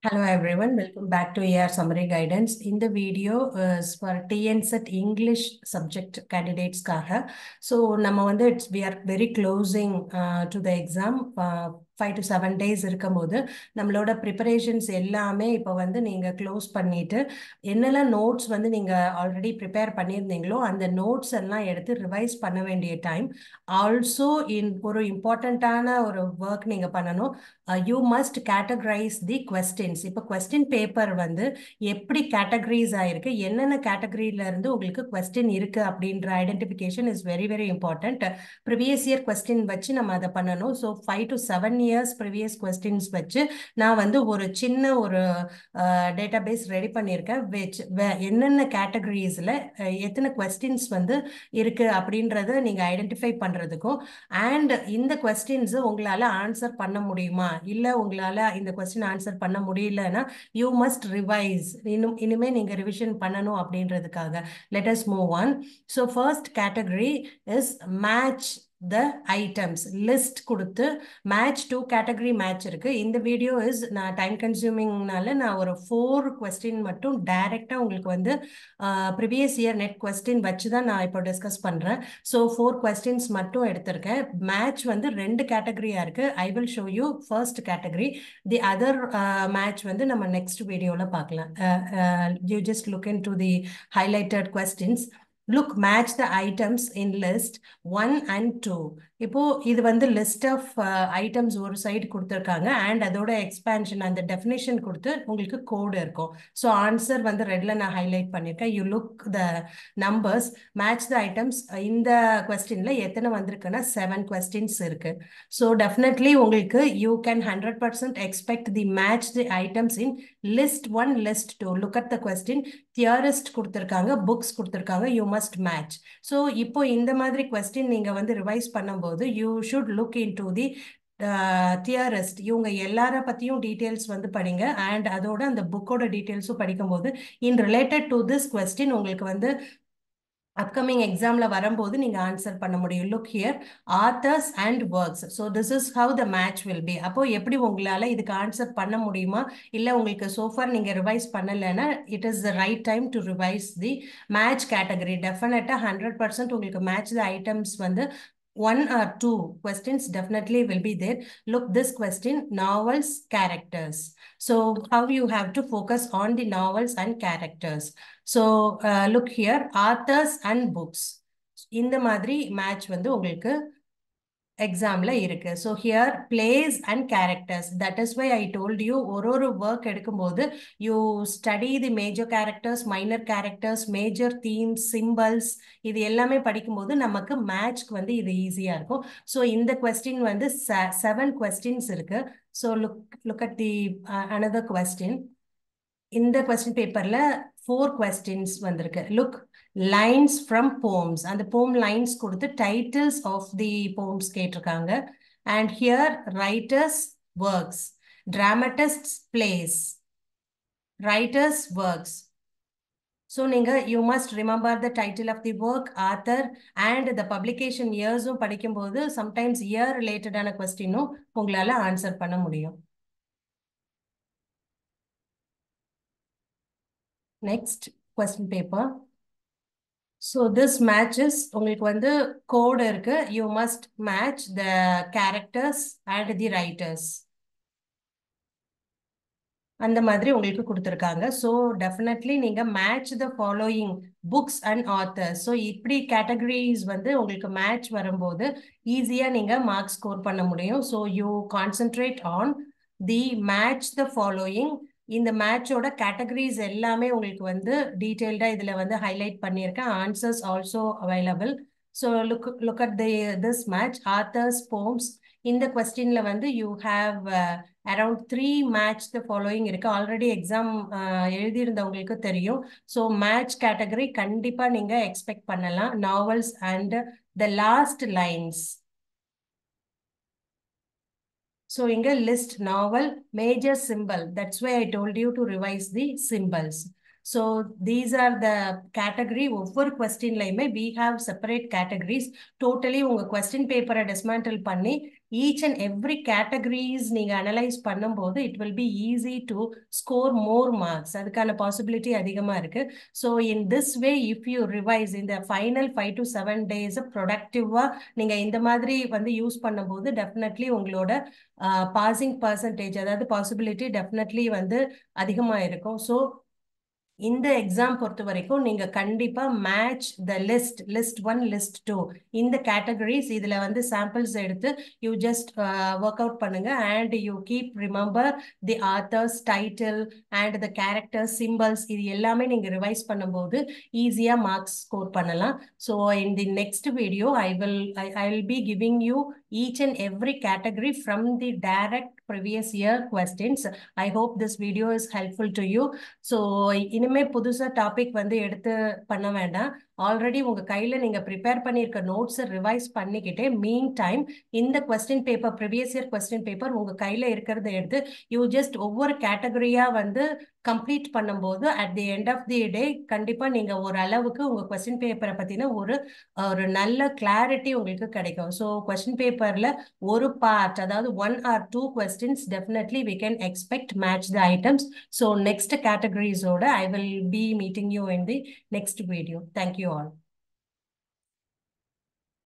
Hello everyone, welcome back to AR Summary Guidance. In the video is for TNSET English subject candidates kaha. So we are very closing to the exam. 5 to 7 days இருக்கும்போது நம்மளோட preparations எல்லாமே இப்போ நீங்கள் close பண்ணிட்டு என்னெல்லாம் notes நீங்கள் already prepare பண்ணியிருந்தீங்களோ அந்த notes எல்லாம் எடுத்து ரிவைஸ் பண்ண வேண்டிய டைம். ஆல்சோ ஒரு இம்பார்ட்டண்ட்டான ஒரு ஒர்க் நீங்கள் பண்ணணும். You must categorize the questions. இப்போ கொஸ்டின் பேப்பர் எப்படி கேட்டகரைஸ் ஆயிருக்கு, என்னென்ன கேட்டகரியில இருந்து உங்களுக்கு கொஸ்டின் இருக்கு அப்படின்ற identification is very very important. Previous year question வச்சு நம்ம அதை பண்ணணும். So 5 to 7 years previous questions வச்சு நான் ஒரு சின்ன ஒரு டேட்டாபேஸ் ரெடி பண்ணியிருக்கேன். என்னென்ன கேட்டகரிஸ்ல எத்தனை கொஸ்டின்ஸ் இருக்கு அப்படின்றத நீங்க ஐடென்டிஃபை பண்றதுக்கும், அண்ட் இந்த கொஸ்டின்ஸ் உங்களால ஆன்சர் பண்ண முடியுமா, இல்ல உங்களால இந்த கொஸ்டின் ஆன்சர் பண்ண முடியலன்னா யூ மஸ்ட் ரிவைஸ், இனிமே நீங்க ரிவிஷன் பண்ணணும் அப்படின்றதுக்காக. Let us move on. So first category is match the items list கொடுத்து மேட்ச் 2 கேட்டகரி மேட்ச் இருக்கு. இந்த வீடியோ இஸ் நான் டைம் கன்சியூமிங்னால நான் ஒரு 4 கொஸ்டின் மட்டும் டைரக்டா உங்களுக்கு ப்ரீவியஸ் இயர் நெட் கொஸ்டின் வச்சு தான் நான் இப்போ டிஸ்கஸ் பண்றேன். ஸோ 4 கொஸ்டின்ஸ் மட்டும் எடுத்திருக்கேன். மேட்ச் 2 கேட்டகரியா இருக்கு. I will show you first category. The other match நம்ம நெக்ஸ்ட் வீடியோல பார்க்கலாம். You just look in to the highlighted questions. Look, match the items in list 1 and 2. இப்போ இது லிஸ்ட் ஆஃப் ஐட்டம்ஸ் ஒரு side கொடுத்துருக்காங்க அண்ட் அதோட expansion அந்த definition கொடுத்து உங்களுக்கு கோடு இருக்கும். ஸோ ஆன்சர் ரெட்ல நான் ஹைலைட் பண்ணியிருக்கேன். You look the numbers, match the items. இந்த கொஸ்டின்ல எத்தனை வந்திருக்குன்னா 7 கொஸ்டின்ஸ் இருக்கு. ஸோ டெஃபினெட்லி உங்களுக்கு you can 100% expect the match the items in list 1 list 2. Look at the question. Theorist கொடுத்துருக்காங்க, புக்ஸ் கொடுத்துருக்காங்க, யூ மஸ்ட் மேட்ச். ஸோ இப்போ இந்த மாதிரி கொஸ்டின் நீங்க ரிவைஸ் பண்ணும்போது you should look into the theorist. இவங்க எல்லார பத்தியும் டீடைல்ஸ் படிங்க அண்ட் அதோட அந்த புக்கோட டீடைல்ஸும் படிக்கும்போது இன் ரிலேட்டட் டு திஸ் கொஸ்டின் உங்களுக்கு அப்கமிங் எக்ஸாம்ல வரும்போது நீங்க ஆன்சர் பண்ண முடியும். Look here, authors and works. So this is how the match will be. அப்போ எப்படி உங்களால இதுக்கு ஆன்சர் பண்ண முடியுமா, இல்ல உங்களுக்கு சோஃபார் நீங்க ரிவைஸ் பண்ணலைன்னா it is the right time to revise the match category. டெஃபினட்டா 100% உங்களுக்கு match the items 1 or 2 questions definitely will be there. Look, this question, novels, characters. So how you have to focus on the novels and characters. So look here, authors and books. இந்த மாதிரி match உங்களுக்கு எக்ஸாம்ல இருக்கு. So here place and characters. That is why I told you ஒரு work எடுக்கும்போது you study the major characters, minor characters, major themes, symbols, இது எல்லாமே படிக்கும்போது நமக்கு மேட்ச்க்கு இது ஈஸியா இருக்கும். ஸோ இந்த கொஸ்டின் 7 கொஸ்டின்ஸ் இருக்கு. So look at the another question. இந்த கொஸ்டின் பேப்பர்ல 4 கொஸ்டின்ஸ் வந்திருக்கு. Look, lines from poems. அந்த போம் லைன்ஸ் கொடுத்து டைட்டில்ஸ் ஆஃப் தி போம்ஸ் கேட்டிருக்காங்க. And here writers works, dramatist plays, writers works. So you must remember the title of the work, author and the publication yearsம் படிக்கும்போது sometimes year ரிலேட்டடான கொஸ்டினும் உங்களால answer பண்ண முடியும். Next question paper. So this matches உங்களுக்கு code இருக்கு. You must match the characters and the writers. அந்த மாதிரி உங்களுக்கு கொடுத்திருக்காங்க. So definitely நீங்க match the following books and authors. So இப்படி categories உங்களுக்கு match வரும்போது ஈஸியா நீங்க மார்க் ஸ்கோர் பண்ண முடியும். So you concentrate on the match the following. இந்த மேட்சோட கேட்டகரிஸ் எல்லாமே உங்களுக்கு டீடைல்டா இதுல ஹைலைட் பண்ணியிருக்கேன். Answers also available. So look at this match, authors, poems. இந்த கொஸ்டின்ல you have around 3 match the following இருக்கு. ஆல்ரெடி எக்ஸாம் எழுதியிருந்தவங்களுக்கு தெரியும். ஸோ மேட்ச் கேட்டகரி கண்டிப்பா நீங்க எக்ஸ்பெக்ட் பண்ணலாம். Novels and the last lines. So in a list novel, major symbol. That's why I told you to revise the symbols. So these are the category. ஒவ்வொரு கொஸ்டின்லையுமே we have separate categories. Totally உங்க question பேப்பரை dismantle பண்ணி each and every categories நீங்க analyse பண்ணும்போது it will be easy to score more marks. அதுக்கான possibility அதிகமா இருக்கு. So in this way, if you revise in the final 5 to 7 days ப்ரொடக்டிவா நீங்க இந்த மாதிரி வந்து யூஸ் பண்ணும்போது definitely உங்களோட பாசிங் பர்சன்டேஜ், அதாவது பாசிபிலிட்டி டெஃபினெட்லி வந்து அதிகமா இருக்கும். ஸோ இந்த எக்ஸாம் பொறுத்த வரைக்கும் நீங்க கண்டிப்பா மேட்ச் த லிஸ்ட் 1 லிஸ்ட் 2 இந்த கேட்டகரிஸ் இதுல வந்து சாம்பிள்ஸ் எடுத்து யூ ஜஸ்ட் ஒர்க் அவுட் பண்ணுங்க and you keep remember the authors title and the character symbols இது எல்லாமே நீங்க ரிவைஸ் பண்ணும்போது ஈஸியா மார்க்ஸ் ஸ்கோர் பண்ணலாம். So in the next video I will be giving you each and every category from the direct previous year questions. I hope this video is helpful to you. So இனிமே புதுசா topic வந்து எடுத்து பண்ண வேண்டாம். Already உங்க கையில நீங்க prepare பண்ணியிருக்க நோட்ஸை ரிவைஸ் பண்ணிக்கிட்டே மீன் டைம் இந்த question paper previous year question paper உங்க கையில இருக்கிறத எடுத்து யூ ஜஸ்ட் ஒவ்வொரு கேட்டகரியா வந்து கம்ப்ளீட் பண்ணும்போது at the end of the day கண்டிப்பா நீங்க ஒரு அளவுக்கு உங்க கொஸ்டின் பேப்பரை பத்தின ஒரு நல்ல கிளாரிட்டி உங்களுக்கு கிடைக்கும். ஸோ கொஸ்டின் பேப்பர்ல ஒரு பார்ட், அதாவது 1 or 2 questions definitely we can expect match the items. So next categories order I will be meeting you in the next video. Thank you all.